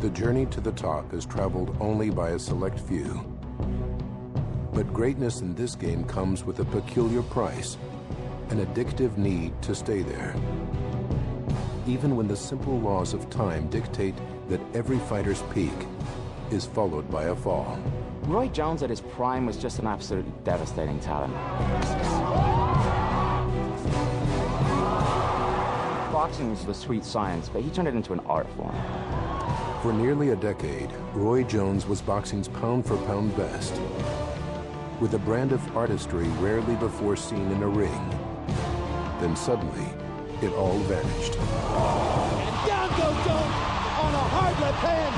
The journey to the top is traveled only by a select few. But greatness in this game comes with a peculiar price, an addictive need to stay there. Even when the simple laws of time dictate that every fighter's peak is followed by a fall. Roy Jones at his prime was just an absolutely devastating talent. Boxing was the sweet science, but he turned it into an art form. For nearly a decade, Roy Jones was boxing's pound-for-pound best, with a brand of artistry rarely before seen in a ring. Then suddenly, it all vanished. And down goes Jones on a hard left hand.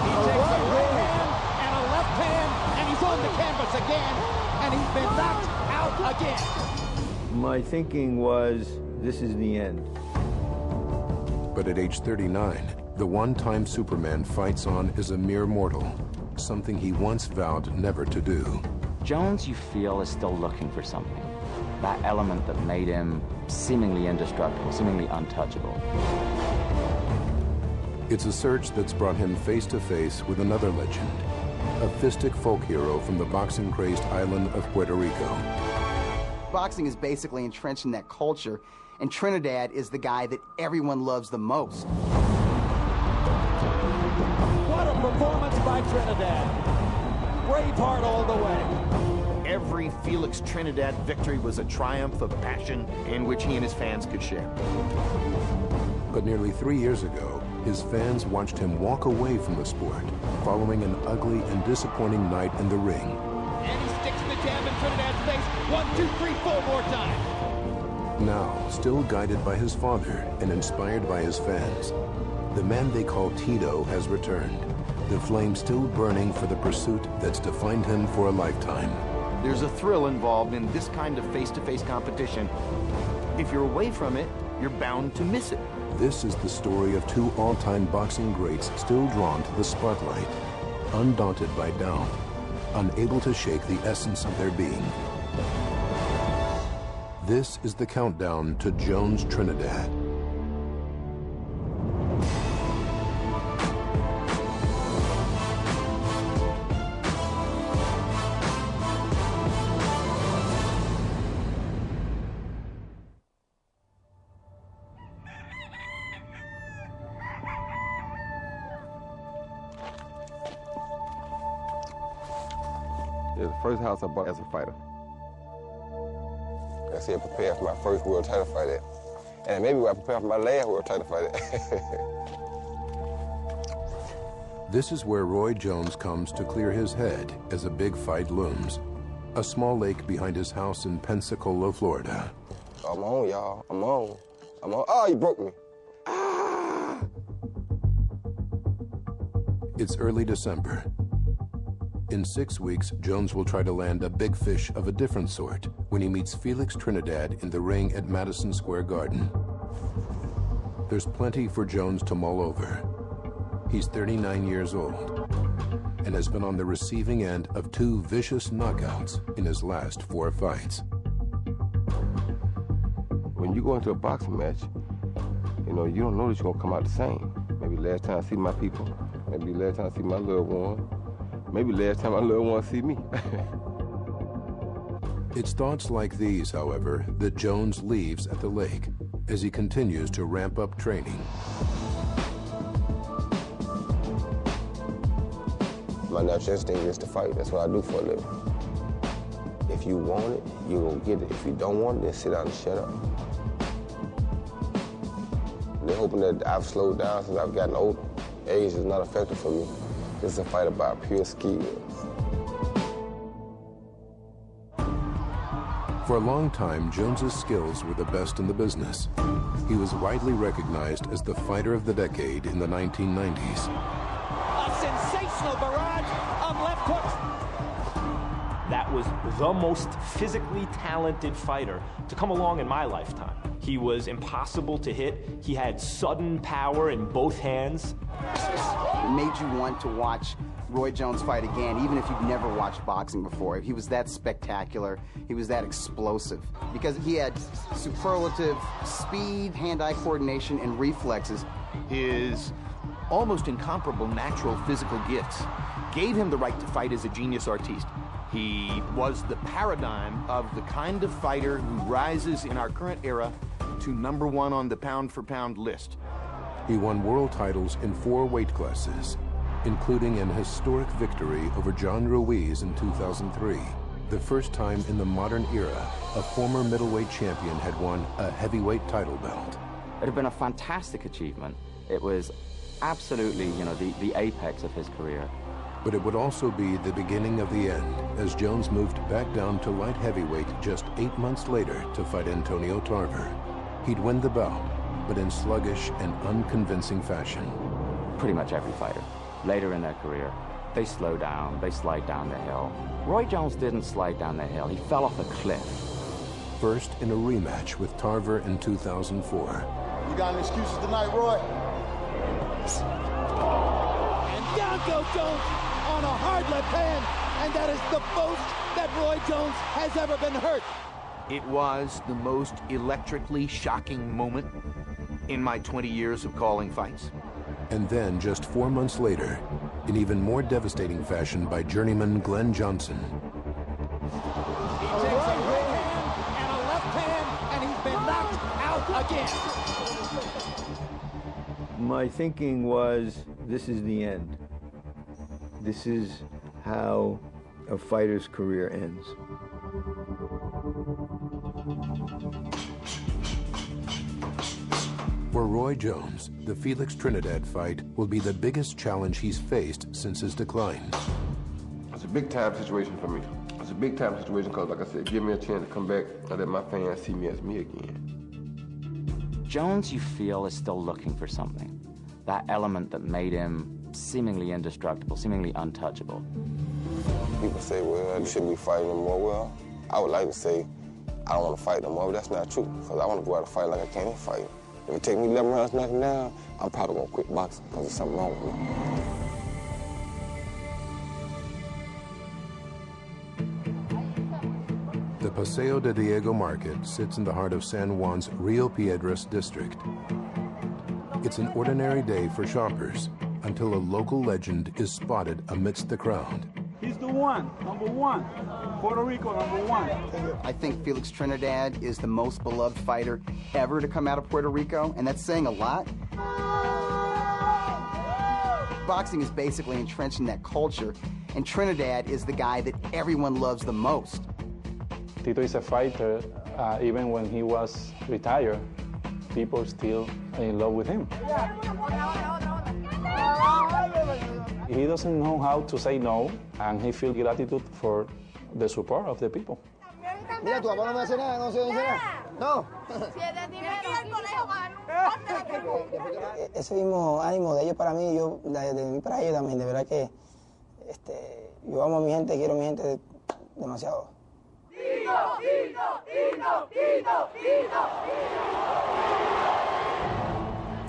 He takes a right hand and a left hand, and he's on the canvas again, and he's been knocked out again. My thinking was, this is the end. But at age 39, the one-time Superman fights on as a mere mortal, something he once vowed never to do. Jones, you feel, is still looking for something. That element that made him seemingly indestructible, seemingly untouchable. It's a search that's brought him face to face with another legend, a fistic folk hero from the boxing-crazed island of Puerto Rico. Boxing is basically entrenched in that culture, and Trinidad is the guy that everyone loves the most. What a performance by Trinidad. Braveheart all the way. Every Felix Trinidad victory was a triumph of passion in which he and his fans could share. But nearly 3 years ago, his fans watched him walk away from the sport, following an ugly and disappointing night in the ring. And he sticks the jab in Trinidad's face. 1, 2, 3, 4 more times. Now, still guided by his father and inspired by his fans, the man they call Tito has returned, the flame still burning for the pursuit that's defined him for a lifetime. There's a thrill involved in this kind of face-to-face competition. If you're away from it, you're bound to miss it. This is the story of two all-time boxing greats still drawn to the spotlight, undaunted by doubt, unable to shake the essence of their being. This is the countdown to Jones Trinidad. It's the first house I bought as a fighter. I said prepare for my first world title fight at. And maybe I prepare for my last world title fight at. This is where Roy Jones comes to clear his head as a big fight looms. A small lake behind his house in Pensacola, Florida. I'm on, y'all. I'm on. I'm on. Oh, you broke me. Ah. It's early December. In 6 weeks, Jones will try to land a big fish of a different sort when he meets Felix Trinidad in the ring at Madison Square Garden. There's plenty for Jones to mull over. He's 39 years old and has been on the receiving end of 2 vicious knockouts in his last 4 fights. When you go into a boxing match, you know, you don't know that you're gonna come out the same. Maybe last time I see my people, maybe last time I see my loved one, maybe last time my loved one see me. It's thoughts like these, however, that Jones leaves at the lake as he continues to ramp up training. My natural instinct is to fight. That's what I do for a living. If you want it, you're gonna get it. If you don't want it, then sit down and shut up. They're hoping that I've slowed down since I've gotten older. Age is not a factor for me. This is a fight about pure skills. For a long time, Jones's skills were the best in the business. He was widely recognized as the fighter of the decade in the 1990s. A sensational barrage of left hooks. That was the most physically talented fighter to come along in my lifetime. He was impossible to hit. He had sudden power in both hands. It made you want to watch Roy Jones fight again, even if you've never watched boxing before. He was that spectacular. He was that explosive because he had superlative speed, hand-eye coordination, and reflexes. His almost incomparable natural physical gifts, gave him the right to fight as a genius artiste. He was the paradigm of the kind of fighter who rises in our current era to #1 on the pound-for-pound list. He won world titles in 4 weight classes, including an historic victory over John Ruiz in 2003, the first time in the modern era a former middleweight champion had won a heavyweight title belt. It had been a fantastic achievement. It was absolutely, the apex of his career. But it would also be the beginning of the end, as Jones moved back down to light heavyweight just 8 months later to fight Antonio Tarver. He'd win the bout, but in sluggish and unconvincing fashion. Pretty much every fighter, later in their career, they slow down, they slide down the hill. Roy Jones didn't slide down the hill, he fell off a cliff. First in a rematch with Tarver in 2004. You got any excuses tonight, Roy? And down goes Jones on a hard left hand, and that is the most that Roy Jones has ever been hurt. It was the most electrically shocking moment in my 20 years of calling fights. And then, just 4 months later, in even more devastating fashion by journeyman Glenn Johnson. He takes a right hand and a left hand, and he's been knocked out again. My thinking was, this is the end. This is how a fighter's career ends. For Roy Jones, the Felix Trinidad fight will be the biggest challenge he's faced since his decline. It's a big-time situation for me. It's a big-time situation because, like I said, give me a chance to come back and let my fans see me as me again. Jones, you feel, is still looking for something. That element that made him seemingly indestructible, seemingly untouchable. People say, well, you shouldn't be fighting no more. Well, I would like to say, I don't want to fight no more, but that's not true, because I want to go out and fight like I can't even fight. If it take me 11 rounds knocking down, I'm probably going to quit boxing because there's something wrong with me. The Paseo de Diego Market sits in the heart of San Juan's Rio Piedras district. It's an ordinary day for shoppers until a local legend is spotted amidst the crowd. He's the one, #1. Puerto Rico, #1. I think Felix Trinidad is the most beloved fighter ever to come out of Puerto Rico, and that's saying a lot. Boxing is basically entrenched in that culture, and Trinidad is the guy that everyone loves the most. Tito is a fighter. Even when he was retired, people still in love with him. He doesn't know how to say no, and he feels gratitude for the support of the people. Mira, tu papá no me hace nada, no se dice nada. No. Ese mismo ánimo de ellos para mí, yo de mí para ellos también, de verdad que yo amo a mi gente, quiero a mi gente demasiado.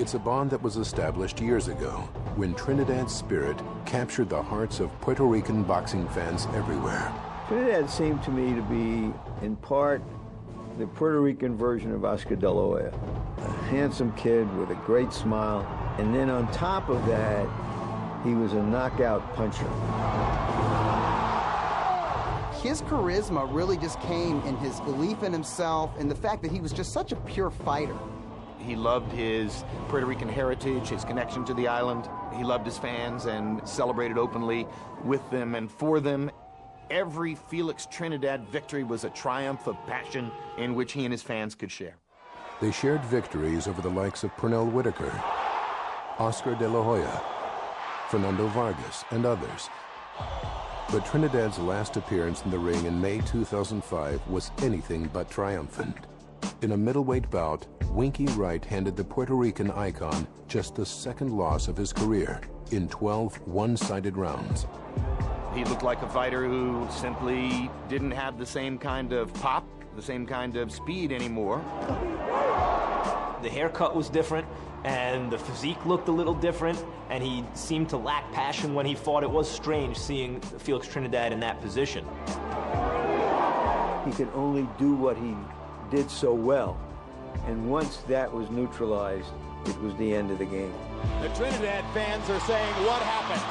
It's a bond that was established years ago when Trinidad's spirit captured the hearts of Puerto Rican boxing fans everywhere. Trinidad seemed to me to be, in part, the Puerto Rican version of Oscar De La Hoya. A handsome kid with a great smile, and then on top of that, he was a knockout puncher. His charisma really just came in his belief in himself and the fact that he was just such a pure fighter. He loved his Puerto Rican heritage, his connection to the island. He loved his fans and celebrated openly with them and for them. Every Felix Trinidad victory was a triumph of passion in which he and his fans could share. They shared victories over the likes of Pernell Whitaker, Oscar De La Hoya, Fernando Vargas, and others. But Trinidad's last appearance in the ring in May 2005 was anything but triumphant. In a middleweight bout, Winky Wright handed the Puerto Rican icon just the second loss of his career in 12 one-sided rounds. He looked like a fighter who simply didn't have the same kind of pop, the same kind of speed anymore. The haircut was different, and the physique looked a little different, and he seemed to lack passion when he fought. It was strange seeing Felix Trinidad in that position. He could only do what he did so well, And once that was neutralized, it was the end of the game. The Trinidad fans are saying, what happened?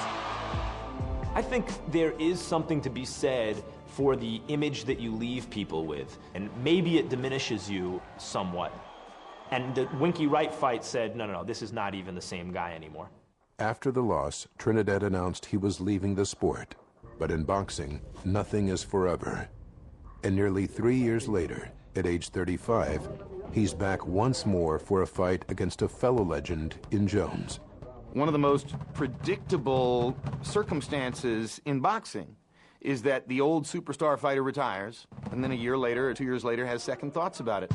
I think there is something to be said for the image that you leave people with, and maybe it diminishes you somewhat. And the Winky Wright fight said, no, this is not even the same guy anymore. After the loss, Trinidad announced he was leaving the sport. But in boxing, nothing is forever. And nearly 3 years later, at age 35, he's back once more for a fight against a fellow legend in Jones. One of the most predictable circumstances in boxing is that the old superstar fighter retires, and then a year later or 2 years later has second thoughts about it.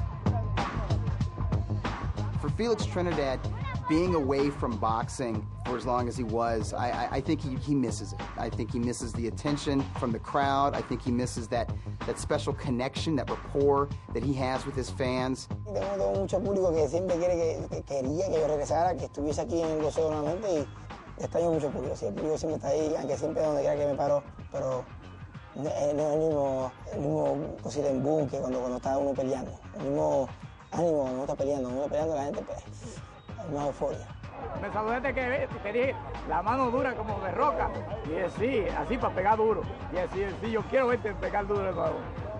For Felix Trinidad, being away from boxing for as long as he was, I think he misses it. I think he misses the attention from the crowd. I think he misses that special connection, that rapport that he has with his fans. Tengo mucho público que siempre quería que yo regresara, que estuviese aquí en el boxeo nuevamente y extraño mucho público. Sí, el público siempre está ahí, aunque siempre donde quiera que me paro, pero no es el mismo cosita en boom que cuando está uno peleando. El mismo ánimo cuando uno está peleando, la gente pues, hay más euforia. Me saludaste que te dije la mano dura como de roca. Y es sí, así para pegar duro. Y es sí, yo quiero verte pegar duro de nuevo.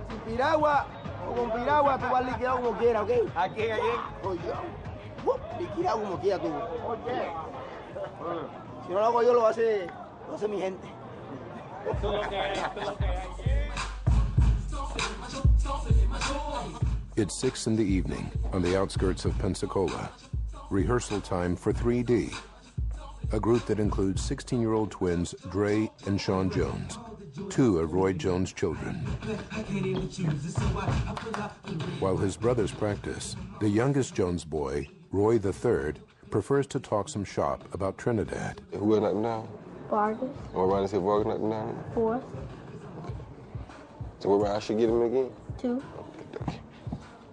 Sin piragua o con piragua, tú vas liquidado como quieras, ¿ok? ¿A quién? Soy yo. Liquidado como quieras tú. ¿Por qué? Si no lo hago yo, lo hace mi gente. Esto es lo que hay, esto es lo que hay. It's 6 in the evening on the outskirts of Pensacola. Rehearsal time for 3D, a group that includes 16-year-old twins Dre and Sean Jones, two of Roy Jones' children. While his brothers practice, the youngest Jones boy, Roy III, prefers to talk some shop about Trinidad. Who is nothing down? Vargas. What round is it, Vargas nothing down? 4. Okay. So what round I should get him again? 2. Okay.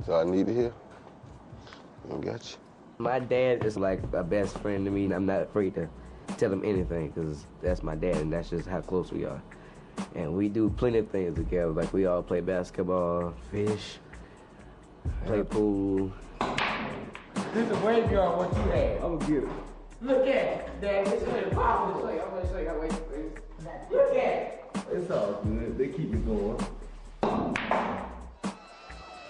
So I need to hear? I got you. My dad is like a best friend to me, and I'm not afraid to tell him anything because that's my dad, and that's just how close we are. And we do plenty of things together, like we all play basketball, fish, play pool. This is a graveyard what you had. I'm gonna get it. Look at it, Dad. This is powerful. I'm gonna show you how to look at it. It's all good. They keep it going.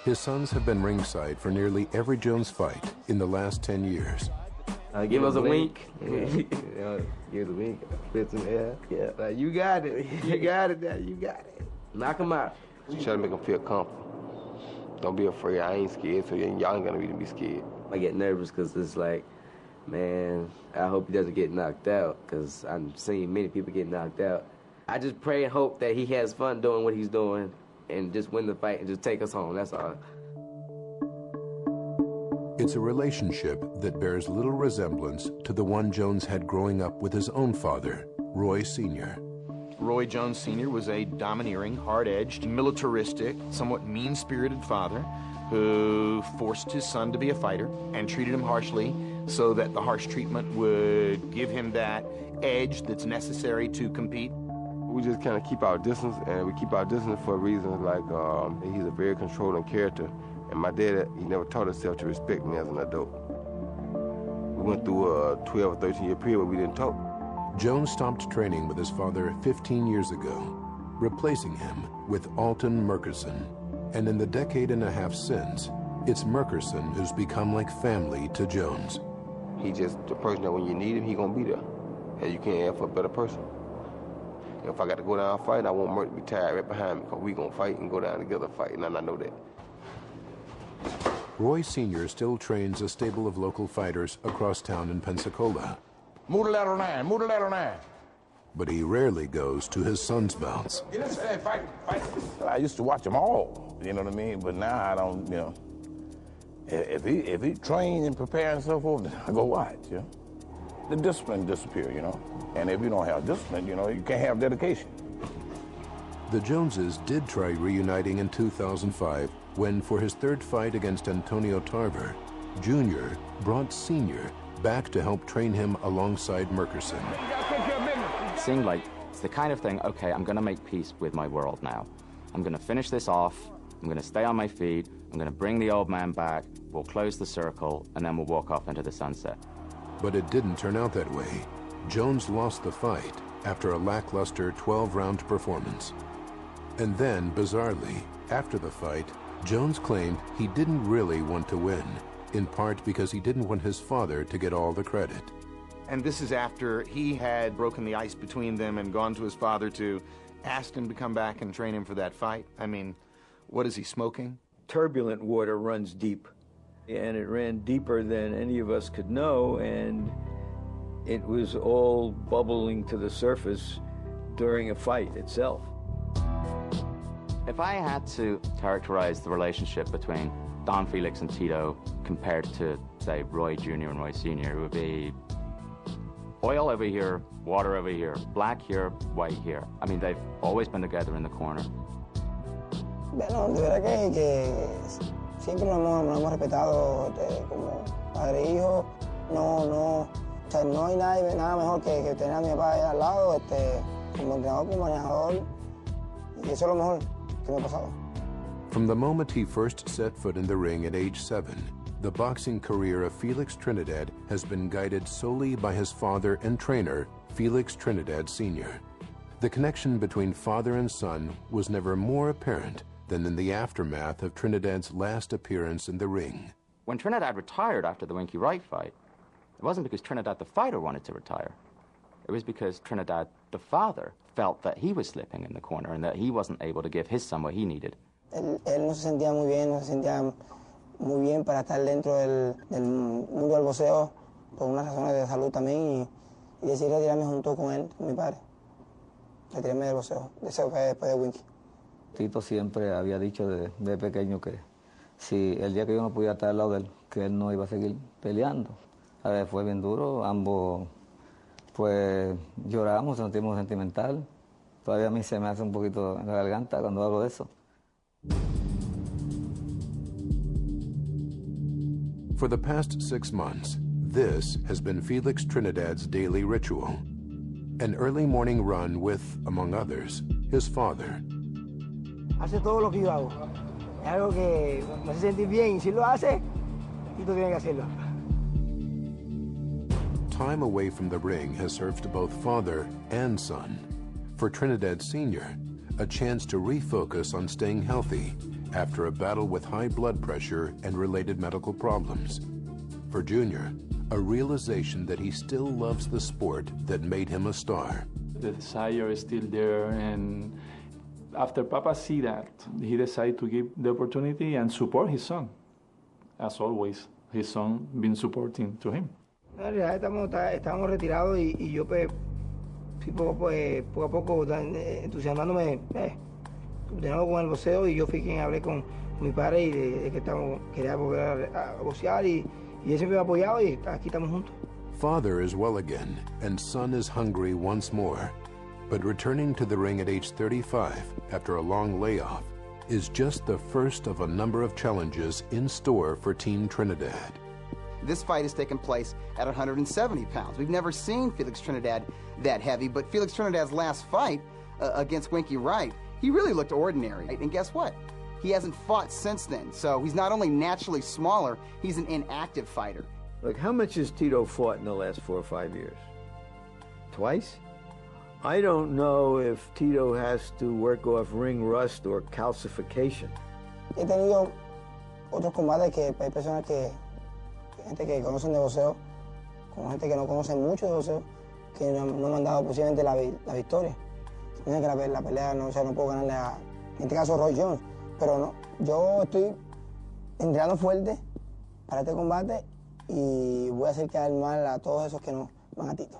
His sons have been ringside for nearly every Jones fight in the last 10 years. Give us a wink. Give us a wink. Fits in there. Yeah. You got it. You got it, Dad. You got it. Knock him out. Try to make him feel comfortable. Don't be afraid. I ain't scared, so y'all ain't gonna really be scared. I get nervous because it's like, man, I hope he doesn't get knocked out because I'm seeing many people get knocked out. I just pray and hope that he has fun doing what he's doing and just win the fight and just take us home, that's all. It's a relationship that bears little resemblance to the one Jones had growing up with his own father, Roy Sr. Roy Jones Sr. was a domineering, hard-edged, militaristic, somewhat mean-spirited father who forced his son to be a fighter and treated him harshly so that the harsh treatment would give him that edge that's necessary to compete. We just kind of keep our distance, and we keep our distance for a reason, like he's a very controlling character, and my dad, he never taught himself to respect me as an adult. We went through a 12 or 13-year period where we didn't talk. Jones stopped training with his father 15 years ago, replacing him with Alton Murkerson. And in the decade and a half since, it's Murkerson who's become like family to Jones. He's just the person that when you need him, he's gonna be there. And you can't ask for a better person. If I got to go down and fight, I want Murk to be tired right behind me because we going to fight and go down together fighting, and I know that. Roy Sr. still trains a stable of local fighters across town in Pensacola. Move the lateral 9, move the lateral 9. But he rarely goes to his son's bouts. Get in there, fight. I used to watch them all, you know what I mean? But now I don't, you know. If he trained and prepared and so forth, then I go watch, you know. The discipline disappear, you know. And if you don't have discipline, you know, you can't have dedication. The Joneses did try reuniting in 2005 when, for his third fight against Antonio Tarver, Jr. brought Sr. back to help train him alongside Murkerson. It seemed like it's the kind of thing, okay, I'm going to make peace with my world now. I'm going to finish this off. I'm going to stay on my feet. I'm I'm going to bring the old man back, we'll close the circle, and then we'll walk off into the sunset. But it didn't turn out that way. Jones lost the fight after a lackluster 12-round performance. And then, bizarrely, after the fight, Jones claimed he didn't really want to win, in part because he didn't want his father to get all the credit. And this is after he had broken the ice between them and gone to his father to ask him to come back and train him for that fight. I mean, what is he smoking? Turbulent water runs deep, and it ran deeper than any of us could know, and it was all bubbling to the surface during a fight itself. If I had to characterize the relationship between Don Felix and Tito compared to, say, Roy Jr. and Roy Sr., it would be oil over here, water over here, black here, white here. I mean, they've always been together in the corner. Bueno, de verdad que siempre nos hemos respetado como padre e hijo. O sea, no hay nada mejor que tener a mi papá ahí al lado, como entrenador, como manejador, y eso es lo mejor que me ha pasado. From the moment he first set foot in the ring at age 7, the boxing career of Felix Trinidad has been guided solely by his father and trainer, Felix Trinidad Sr. The connection between father and son was never more apparent than in the aftermath of Trinidad's last appearance in the ring. When Trinidad retired after the Winky Wright fight, it wasn't because Trinidad the fighter wanted to retire. It was because Trinidad the father felt that he was slipping in the corner and that he wasn't able to give his son what he needed. Él no se sentía muy bien, no se sentía muy bien para estar dentro del mundo del boxeo por unas razones de salud también y decidí retirarme junto con él, con mi padre. Retirarme del boxeo, eso fue después de Winky. Tito siempre había dicho de pequeño que si el día que yo no pudiera estar al lado de él, que él no iba a seguir peleando. A ver, fue bien duro, ambos pues lloramos, nos sentimos sentimental. Todavía a mí se me hace un poquito en la garganta cuando hablo de eso. For the past 6 months, this has been Felix Trinidad's daily ritual. An early morning run with, among others, his father. Hace todo lo que yo hago. Es algo que me hace sentir bien y si lo hace, Tito tiene que hacerlo. Time away from the ring has served both father and son. For Trinidad Sr., a chance to refocus on staying healthy after a battle with high blood pressure and related medical problems. For Junior, a realization that he still loves the sport that made him a star. The desire is still there, and after Papa see that, he decided to give the opportunity and support his son. As always, his son been supporting to him. En realidad estamos retirados y yo pues poco a poco entusiasmándome de nuevo con el boxeo y yo fui quien hablé con mi padre y de que quería volver a boxear y él siempre me ha apoyado y aquí estamos juntos. Father is well again and son is hungry once more. But returning to the ring at age 35 after a long layoff is just the first of a number of challenges in store for Team Trinidad. This fight has taken place at 170 pounds. We've never seen Felix Trinidad that heavy, but Felix Trinidad's last fight against Winky Wright, he really looked ordinary. And guess what? He hasn't fought since then. So he's not only naturally smaller, he's an inactive fighter. Look, how much has Tito fought in the last 4 or 5 years? Twice? I don't know if Tito has to work off ring rust or calcification. He tenido otros combates que hay personas que gente que conocen de boxeo, con gente que no conoce mucho de boxeo, que no me han dado posiblemente la victoria. Piensan que la pelea no puedo ganarle a, en este caso, Roy Jones. Pero no, yo estoy entrenando fuerte para este combate y voy a hacer quedar mal a todos esos que no van a Tito.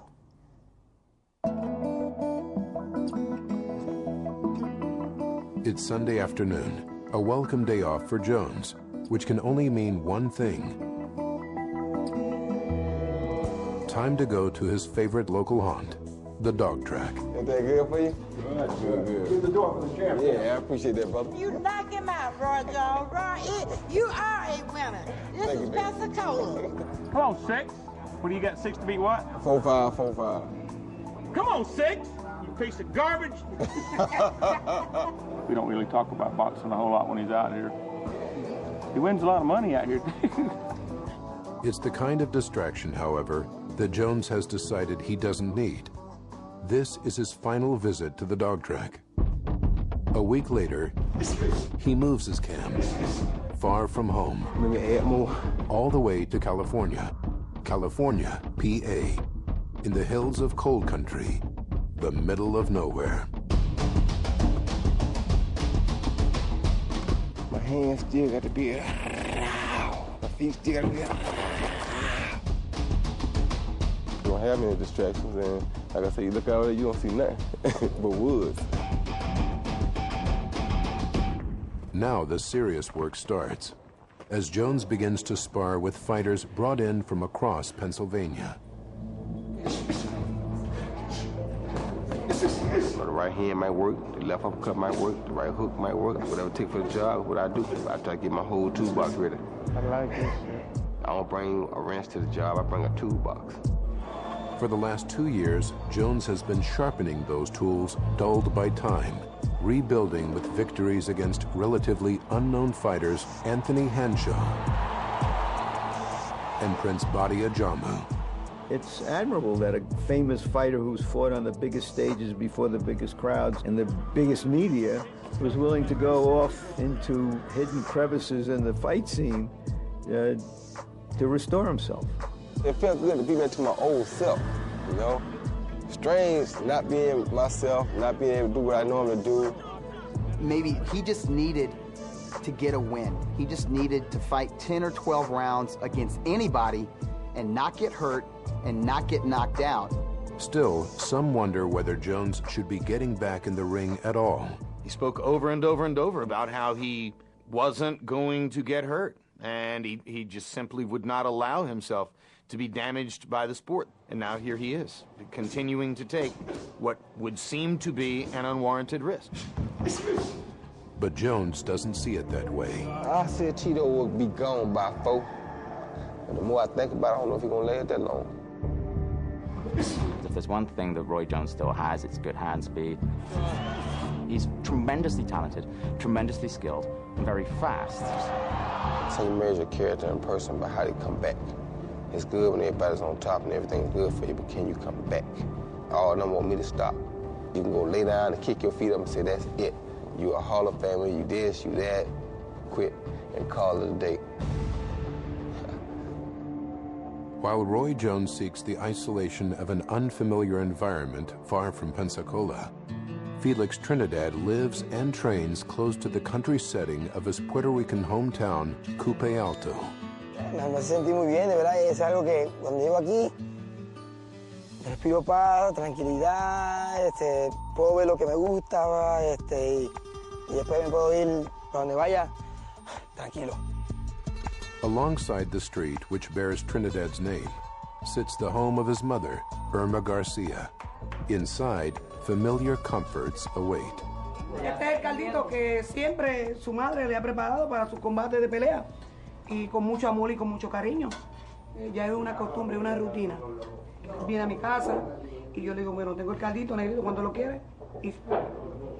It's Sunday afternoon, a welcome day off for Jones, which can only mean one thing. Time to go to his favorite local haunt, the dog track. Is that good for you? Good. Get the door for the champ. Yeah, I appreciate that, brother. You knock him out, Roy Jones. Roy, you are a winner. This is Pensacola. Come on, 6. What do you got, 6 to beat what? 4-5, 4-5. Come on, 6. You piece of garbage. We don't really talk about boxing a whole lot when he's out here. He wins a lot of money out here. It's the kind of distraction, however, that Jones has decided he doesn't need. This is his final visit to the dog track. A week later, he moves his camp far from home, all the way to California, PA, in the hills of coal country, the middle of nowhere. My hands still got to be my feet still got to be You don't have any distractions, and like I say, you look out there, you don't see nothing but woods. Now the serious work starts, as Jones begins to spar with fighters brought in from across Pennsylvania. The right hand might work, the left uppercut might work, the right hook might work, whatever it takes for the job, what I do, I try to get my whole toolbox ready. I like this shit. I don't bring a wrench to the job, I bring a toolbox. For the last 2 years, Jones has been sharpening those tools dulled by time, rebuilding with victories against relatively unknown fighters Anthony Hanshaw and Prince Badia Jamu. It's admirable that a famous fighter who's fought on the biggest stages before the biggest crowds and the biggest media was willing to go off into hidden crevices in the fight scene to restore himself. It felt good to be back to my old self, you know? Strange not being myself, not being able to do what I normally do. Maybe he just needed to get a win. He just needed to fight 10 or 12 rounds against anybody and not get hurt and not get knocked out. Still, some wonder whether Jones should be getting back in the ring at all. He spoke over and over and over about how he wasn't going to get hurt, and he just simply would not allow himself to be damaged by the sport. And now here he is, continuing to take what would seem to be an unwarranted risk. But Jones doesn't see it that way. I said Tito will be gone by 4. And the more I think about it, I don't know if he's gonna lay it that long. If there's one thing that Roy Jones still has, it's good hand speed. He's tremendously talented, tremendously skilled, and very fast. So you measure a character in person by how they come back. It's good when everybody's on top and everything's good for you, but can you come back? All of them want me to stop. You can go lay down and kick your feet up and say, that's it. You a Hall of Famer, you this, you that, quit and call it a day. While Roy Jones seeks the isolation of an unfamiliar environment far from Pensacola, Felix Trinidad lives and trains close to the country setting of his Puerto Rican hometown, Coupe Alto. Me sentí muy bien, de verdad, es algo que cuando llego aquí, respiro paz, tranquilidad, puedo ver lo que me gusta, y después me puedo ir para donde vaya, tranquilo. Alongside the street which bears Trinidad's name sits the home of his mother, Irma Garcia. Inside, familiar comforts await. Este es el caldito que siempre su madre le ha preparado para sus combates de pelea y con mucho amor y con mucho cariño. Ya es una costumbre, una rutina. Viene a mi casa y yo le digo, bueno, tengo el caldito, negrito, ¿cuánto lo quieres? Y está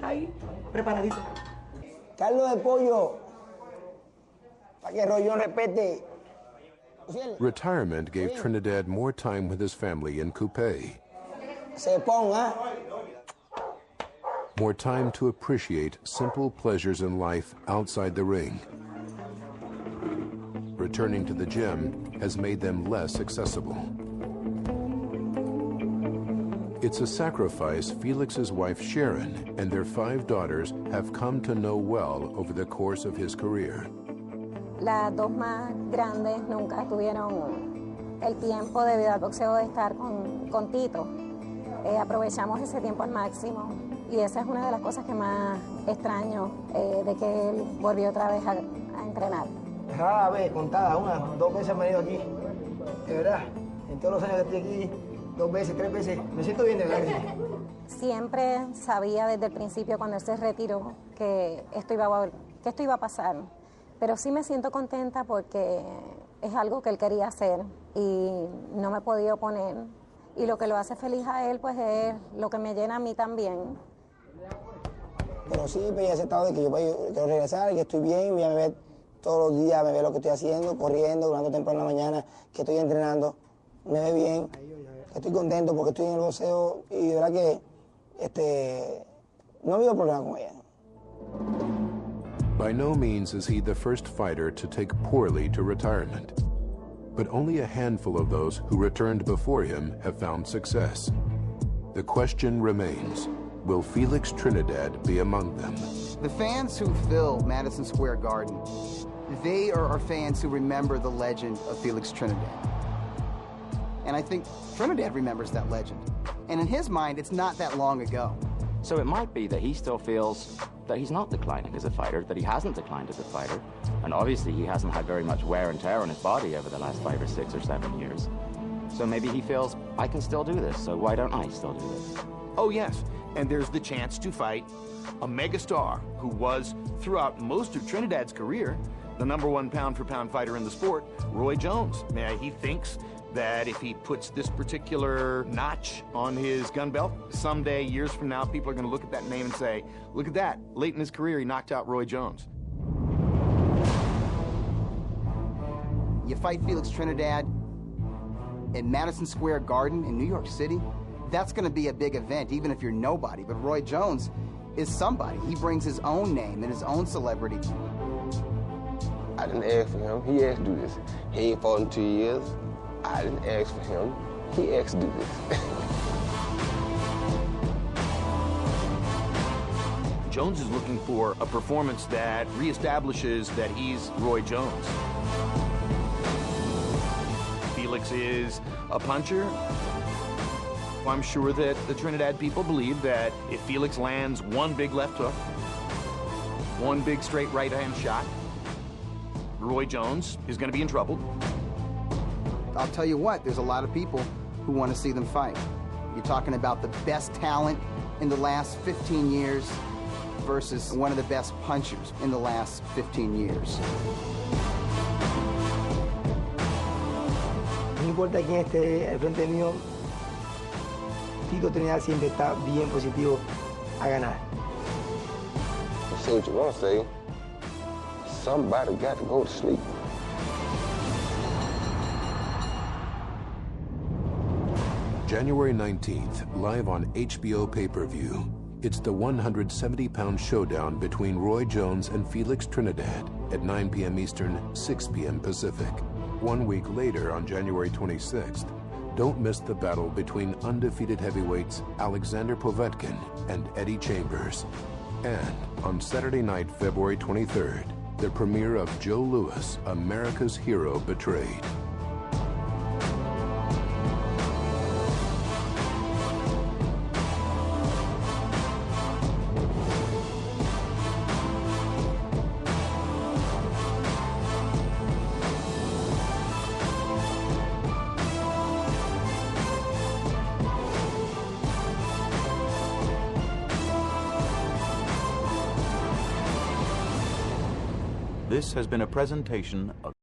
ahí, preparadito. Caldo de pollo, para que Roy Jones respete. Retirement gave Trinidad more time with his family in Coupe. Se ponga. More time to appreciate simple pleasures in life outside the ring. Returning to the gym has made them less accessible. It's a sacrifice Felix's wife Sharon and their 5 daughters have come to know well over the course of his career. Las dos más grandes nunca tuvieron el tiempo debido al boxeo de estar con Tito. Aprovechamos ese tiempo al máximo y esa es una de las cosas que más extraño de que él volvió otra vez a entrenar. Rara vez, contada, 1, 2 veces me he ido aquí, de verdad. En todos los años que estoy aquí, 2 veces, 3 veces, me siento bien, de verdad que sí. Siempre sabía desde el principio cuando él se retiró que esto iba a pasar, pero sí me siento contenta porque es algo que él quería hacer y no me he podido oponer. Y lo que lo hace feliz a él, pues es lo que me llena a mí también. Pero sí, he aceptado de que yo quiero regresar, que estoy bien, voy a ver todos los días, me ve lo que estoy haciendo, corriendo, durante temprano en la mañana, que estoy entrenando, me ve bien, que estoy contento porque estoy en el boxeo y de verdad que no ha habido problema con ella. By no means is he the first fighter to take poorly to retirement, but only a handful of those who returned before him have found success. The question remains, will Felix Trinidad be among them? The fans who fill Madison Square Garden, they are fans who remember the legend of Felix Trinidad. And I think Trinidad remembers that legend. And in his mind, it's not that long ago. So it might be that he still feels that he's not declining as a fighter, that he hasn't declined as a fighter. And obviously he hasn't had very much wear and tear on his body over the last 5 or 6 or 7 years. So maybe he feels, I can still do this, so why don't I still do this? Oh, yes, and there's the chance to fight a megastar who was, throughout most of Trinidad's career, the #1 pound-for-pound fighter in the sport, Roy Jones. He thinks that if he puts this particular notch on his gun belt, someday, years from now, people are going to look at that name and say, look at that, late in his career, he knocked out Roy Jones. You fight Felix Trinidad at Madison Square Garden in New York City, that's going to be a big event, even if you're nobody. But Roy Jones is somebody. He brings his own name and his own celebrity. I didn't ask for him. He asked to do this. He ain't fought in 2 years. I didn't ask for him. He asked to do this. Jones is looking for a performance that reestablishes that he's Roy Jones. Felix is a puncher. I'm sure that the Trinidad people believe that if Felix lands one big left hook, one big straight right-hand shot, Roy Jones is going to be in trouble. I'll tell you what, there's a lot of people who want to see them fight. You're talking about the best talent in the last 15 years versus one of the best punchers in the last 15 years. No importa quién esté al frente mío, Tito Trinidad siempre está bien positivo a ganar. You say what you want to say. Somebody got to go to sleep. January 19th, live on HBO pay-per-view. It's the 170-pound showdown between Roy Jones and Felix Trinidad at 9 p.m. Eastern, 6 p.m. Pacific. 1 week later, on January 26th, don't miss the battle between undefeated heavyweights Alexander Povetkin and Eddie Chambers. And on Saturday night, February 23rd, the premiere of Joe Louis, America's Hero Betrayed. This has been a presentation of